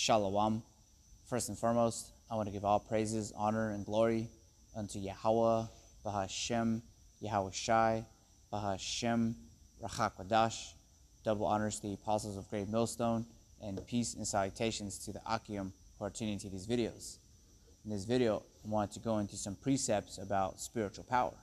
Shalom. First and foremost, I want to give all praises, honor, and glory unto Yahweh, Bahashem, Yahweh Shai, Bahashem, Rachakwadash. Double honors to the apostles of Great Millstone, and peace and salutations to the Akim who are tuning to these videos. In this video, I want to go into some precepts about spiritual power,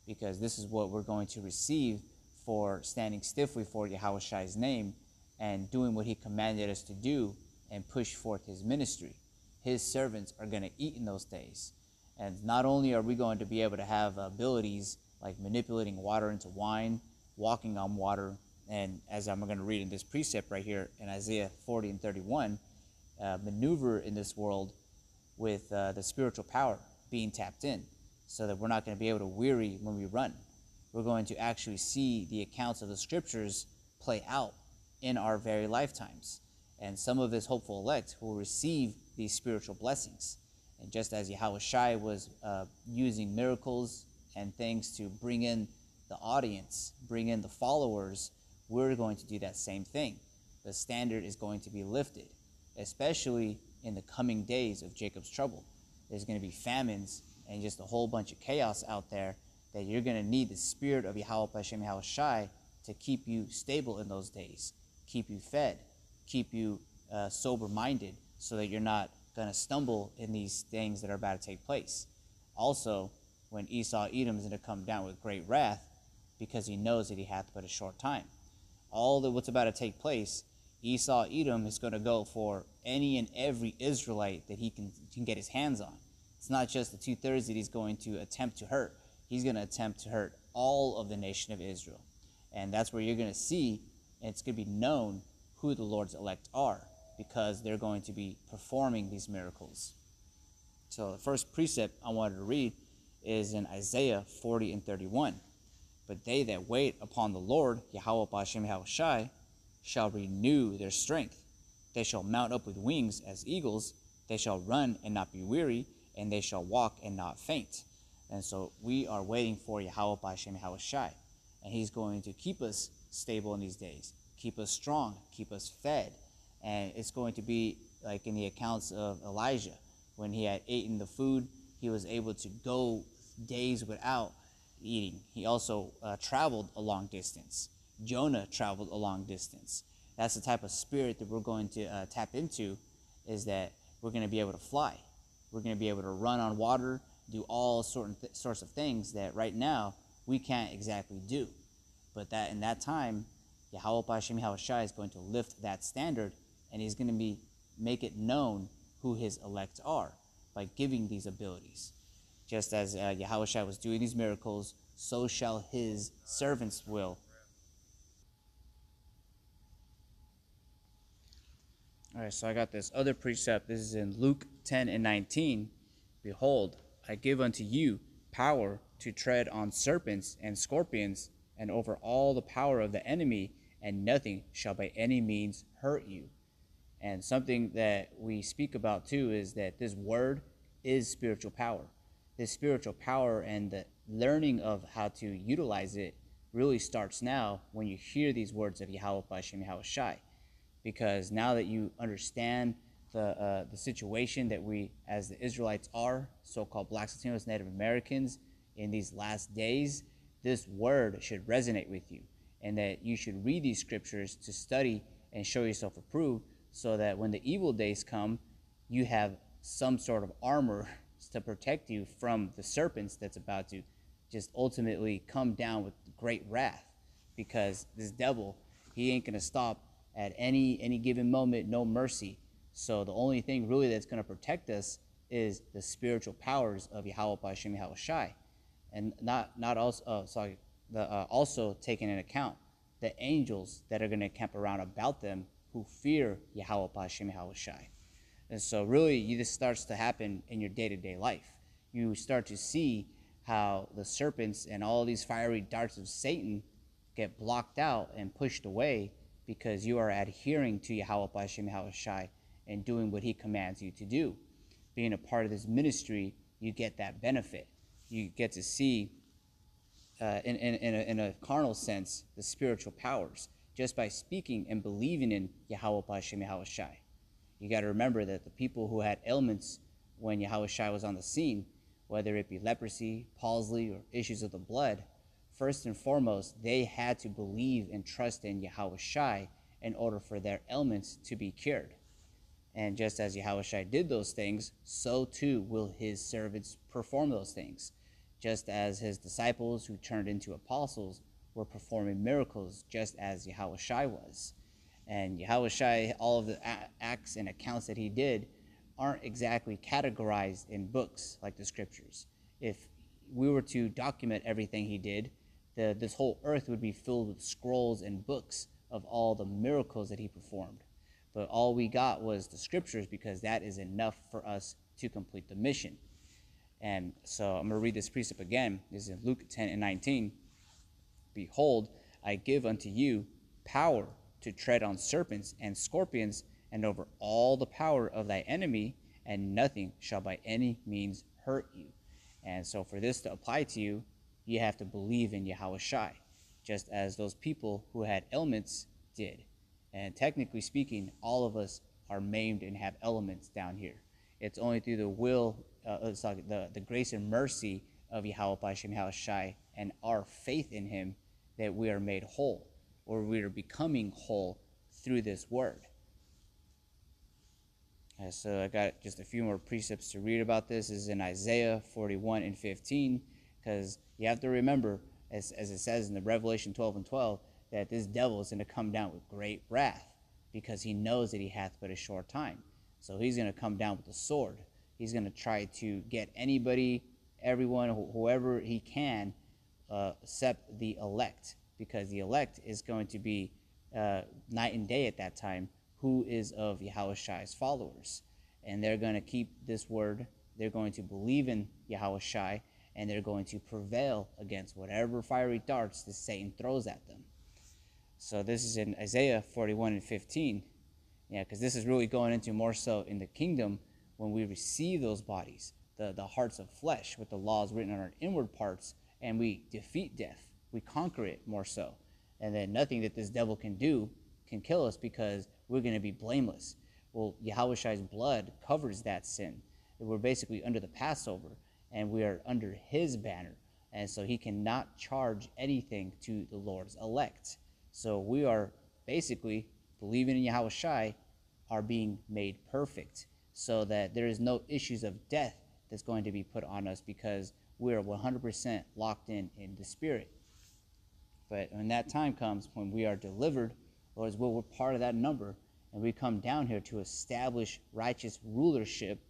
because this is what we're going to receive for standing stiffly for Yahweh Shai's name and doing what he commanded us to do and push forth his ministry. His servants are going to eat in those days. And not only are we going to be able to have abilities like manipulating water into wine, walking on water, and as I'm going to read in this precept right here in Isaiah 40 and 31, maneuver in this world with the spiritual power being tapped in, so that we're not going to be able to weary when we run. We're going to actually see the accounts of the scriptures play out in our very lifetimes. And some of his hopeful elect will receive these spiritual blessings. And just as Yahweh Shai was using miracles and things to bring in the audience, bring in the followers, we're going to do that same thing. The standard is going to be lifted, especially in the coming days of Jacob's trouble. There's going to be famines and just a whole bunch of chaos out there that you're going to need the spirit of Yahweh Hashem Yahweh Shai to keep you stable in those days, keep you fed, keep you sober-minded, so that you're not going to stumble in these things that are about to take place. Also, when Esau Edom is going to come down with great wrath, because he knows that he hath but a short time. All that what's about to take place, Esau Edom is going to go for any and every Israelite that he can get his hands on. It's not just the 2/3 that he's going to attempt to hurt. He's going to attempt to hurt all of the nation of Israel. And that's where you're going to see, and it's going to be known who the Lord's elect are, because they're going to be performing these miracles. So the first precept I wanted to read is in Isaiah 40 and 31. But they that wait upon the Lord, Yahweh Bashem Yahweh Shai, shall renew their strength. They shall mount up with wings as eagles. They shall run and not be weary, and they shall walk and not faint. And so we are waiting for Yahweh Bashem Yahweh Shai, and he's going to keep us stable in these days, keep us strong, keep us fed. And it's going to be like in the accounts of Elijah. When he had eaten the food, he was able to go days without eating. He also traveled a long distance. Jonah traveled a long distance. That's the type of spirit that we're going to tap into, is that we're going to be able to fly. We're going to be able to run on water, do all sorts of things that right now we can't exactly do. But that in that time, Yahweh Bashem Yahweh Shai is going to lift that standard, and he's going to make it known who his elect are by giving these abilities. Just as Yahweh Shai was doing these miracles, so shall his servants will. All right, so I got this other precept. This is in Luke 10 and 19. Behold, I give unto you power to tread on serpents and scorpions, and over all the power of the enemy, and nothing shall by any means hurt you. And something that we speak about too is that this word is spiritual power. This spiritual power and the learning of how to utilize it really starts now when you hear these words of Yahweh Bashem Yahweh Shai. Because now that you understand the situation that we as the Israelites are, so-called Blacks, Latinos, Native Americans, in these last days, this word should resonate with you, and that you should read these scriptures to study and show yourself approved, so that when the evil days come, you have some sort of armor to protect you from the serpents that's about to just ultimately come down with great wrath. Because this devil, he ain't going to stop at any given moment, no mercy. So the only thing really that's going to protect us is the spiritual powers of Yahweh Bashem Yahweh Shai, and also taking into account the angels that are going to camp around about them, who fear Yahweh Bashem Yahweh Shai. And so really, this starts to happen in your day-to-day life. You start to see how the serpents and all these fiery darts of Satan get blocked out and pushed away, because you are adhering to Yahweh Bashem Yahweh Shai and doing what he commands you to do. Being a part of this ministry, you get that benefit. You get to see, in a carnal sense, the spiritual powers, just by speaking and believing in Yahweh Bashem Yahweh Shai. You got to remember that the people who had ailments when Yahushua was on the scene, whether it be leprosy, palsy, or issues of the blood, first and foremost, they had to believe and trust in Yahushua in order for their ailments to be cured. And just as Yahushua did those things, so too will his servants perform those things. Just as his disciples who turned into apostles were performing miracles just as Yahushua was. And Yahushua, all of the acts and accounts that he did aren't exactly categorized in books like the scriptures. If we were to document everything he did, this whole earth would be filled with scrolls and books of all the miracles that he performed. But all we got was the scriptures, because that is enough for us to complete the mission. And so I'm going to read this precept again. This is in Luke 10:19. Behold, I give unto you power to tread on serpents and scorpions, and over all the power of thy enemy, and nothing shall by any means hurt you. And so for this to apply to you, you have to believe in Yahushua, just as those people who had ailments did. And technically speaking, all of us are maimed and have elements down here. It's only through the will, the grace and mercy of Yahweh B'Shem Yahushua and our faith in him that we are made whole, or we are becoming whole through this word. So I got just a few more precepts to read about this. This is in Isaiah 41:15, because you have to remember, as it says in the Revelation 12:12, that this devil is going to come down with great wrath, because he knows that he hath but a short time. So he's going to come down with the sword. He's going to try to get anybody, everyone, whoever he can, except the elect, because the elect is going to be night and day at that time, who is of Yahushua's followers. And they're going to keep this word, they're going to believe in Yahushua, and they're going to prevail against whatever fiery darts that Satan throws at them. So this is in Isaiah 41:15. Yeah, because this is really going into more so in the kingdom when we receive those bodies, the hearts of flesh with the laws written on our inward parts, and we defeat death. We conquer it more so. And then nothing that this devil can do can kill us, because we're going to be blameless. Well, Yahushua's blood covers that sin. We're basically under the Passover, and we are under his banner. And so he cannot charge anything to the Lord's elect. So we are basically, believing in Yahushua, are being made perfect, so that there is no issues of death that's going to be put on us, because we are 100% locked in the Spirit. But when that time comes, when we are delivered, Lord's will, we're part of that number, and we come down here to establish righteous rulership,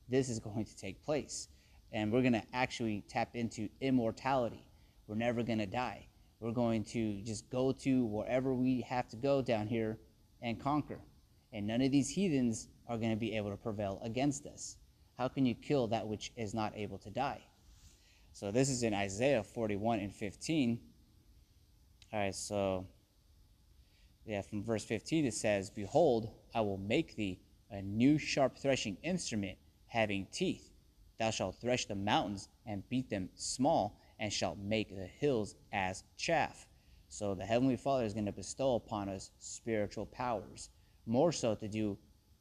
this is going to take place. And we're going to actually tap into immortality. We're never going to die. We're going to just go to wherever we have to go down here and conquer. And none of these heathens are going to be able to prevail against us. How can you kill that which is not able to die? So this is in Isaiah 41:15. All right, so yeah, from verse 15 it says, Behold, I will make thee a new sharp threshing instrument, having teeth. Thou shalt thresh the mountains and beat them small, and shalt make the hills as chaff. So the Heavenly Father is going to bestow upon us spiritual powers, more so to do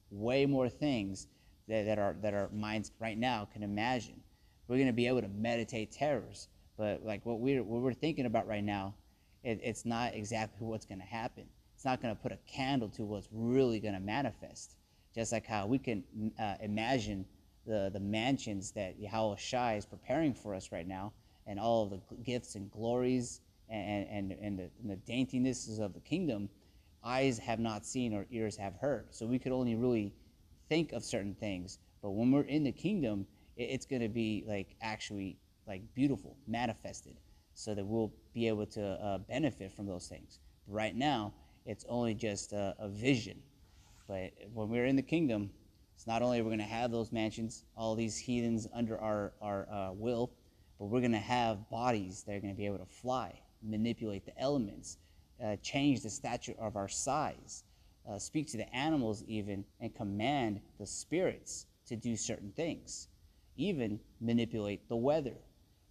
way more things that our minds right now can imagine. We're going to be able to meditate terrors, but like what we're thinking about right now, it's not exactly what's going to happen. It's not going to put a candle to what's really going to manifest. Just like how we can imagine the mansions that Yahushua is preparing for us right now, and all of the gifts and glories and the daintinesses of the kingdom, eyes have not seen or ears have heard. So we could only really think of certain things. But when we're in the kingdom, it's going to be like actually like beautiful, manifested, so that we'll be able to benefit from those things. But right now, it's only just a vision. But when we're in the kingdom, it's not only we're going to have those mansions, all these heathens under our will, but we're going to have bodies that are going to be able to fly, manipulate the elements, change the stature of our size, speak to the animals even, and command the spirits to do certain things, even manipulate the weather.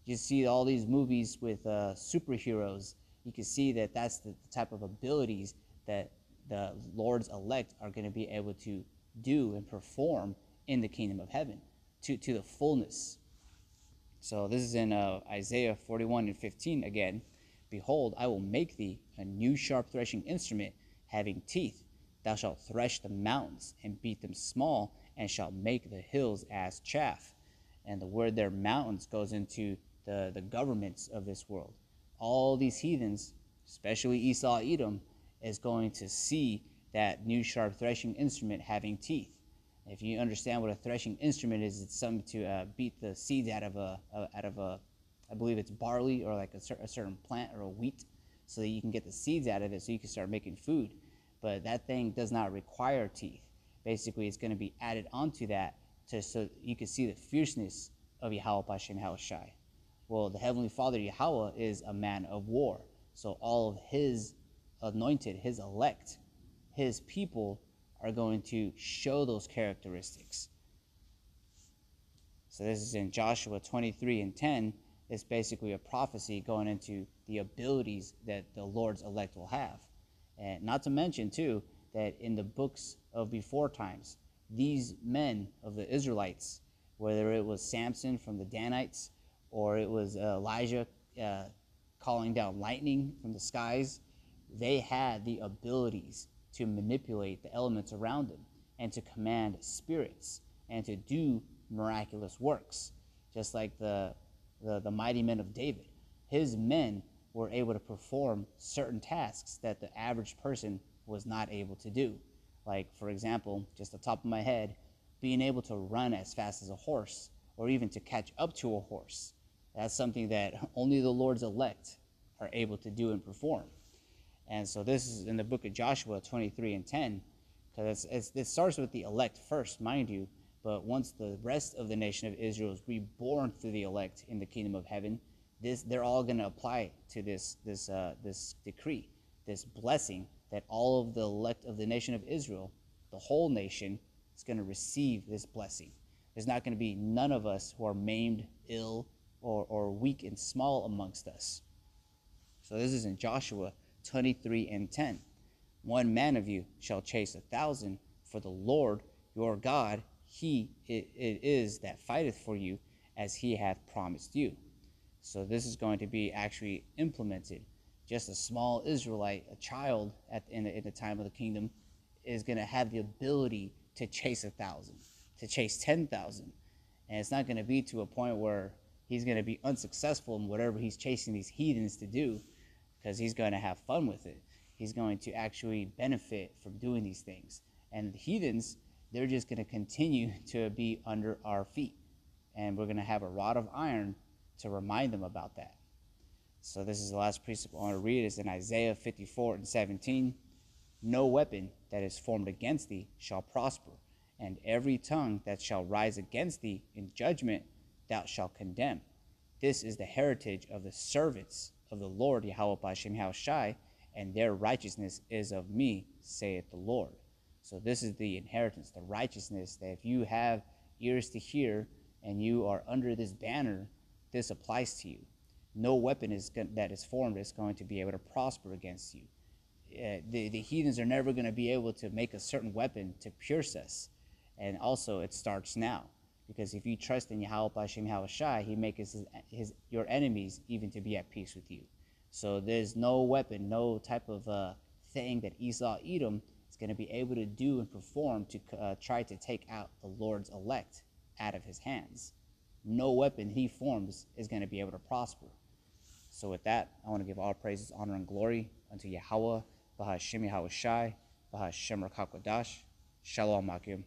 You see all these movies with superheroes, you can see that that's the type of abilities that the Lord's elect are going to be able to do and perform in the kingdom of heaven to the fullness. So this is in Isaiah 41:15 again. Behold, I will make thee a new sharp threshing instrument having teeth. Thou shalt thresh the mountains and beat them small, and shalt make the hills as chaff. And the word there, mountains, goes into the governments of this world. All these heathens, especially Esau, Edom, is going to see that new sharp threshing instrument having teeth. If you understand what a threshing instrument is, it's something to beat the seeds out of a, I believe it's barley or like a certain plant or a wheat, so that you can get the seeds out of it so you can start making food. But that thing does not require teeth. Basically, it's going to be added onto that so you can see the fierceness of Yahweh Bashem Yahushai. Well, the Heavenly Father, Yahweh, is a man of war. So all of his anointed, his elect, his people are going to show those characteristics. So this is in Joshua 23:10. It's basically a prophecy going into the abilities that the Lord's elect will have. And not to mention, too, that in the books of before times, these men of the Israelites, whether it was Samson from the Danites or it was Elijah calling down lightning from the skies, they had the abilities to manipulate the elements around them and to command spirits and to do miraculous works, just like the mighty men of David. His men were able to perform certain tasks that the average person was not able to do. Like, for example, just off the top of my head, being able to run as fast as a horse or even to catch up to a horse. That's something that only the Lord's elect are able to do and perform. And so this is in the book of Joshua 23:10, because it starts with the elect first, mind you, but once the rest of the nation of Israel is reborn through the elect in the kingdom of heaven, they're all going to apply to this decree, this blessing, that all of the elect of the nation of Israel, the whole nation, is going to receive this blessing. There's not going to be none of us who are maimed, ill, or weak and small amongst us. So this is in Joshua 23:10. One man of you shall chase 1,000, for the Lord your God, it is that fighteth for you, as he hath promised you. So this is going to be actually implemented. Just a small Israelite, a child in the time of the kingdom, is going to have the ability to chase 1,000, to chase 10,000. And it's not going to be to a point where he's going to be unsuccessful in whatever he's chasing these heathens to do, because he's going to have fun with it. He's going to actually benefit from doing these things. And the heathens, they're just going to continue to be under our feet. And we're going to have a rod of iron to remind them about that. So this is the last precept I want to read. It's in Isaiah 54:17. No weapon that is formed against thee shall prosper, and every tongue that shall rise against thee in judgment thou shalt condemn. This is the heritage of the servants of the Lord Yahweh Bashem Yahushai, and their righteousness is of me, saith the Lord. So this is the inheritance, the righteousness, that if you have ears to hear and you are under this banner, this applies to you. No weapon that is formed is going to be able to prosper against you. The heathens are never going to be able to make a certain weapon to pierce us. And also, it starts now. Because if you trust in Yahweh Bashem Yahushai, he makes your enemies even to be at peace with you. So there's no weapon, no type of thing that Esau, Edom is going to be able to do and perform to try to take out the Lord's elect out of his hands. No weapon he forms is going to be able to prosper. So with that, I want to give all praises, honor, and glory unto Yahweh, Bahashem Yahushai, Bahashem Rakakwadash, Shalom Akim.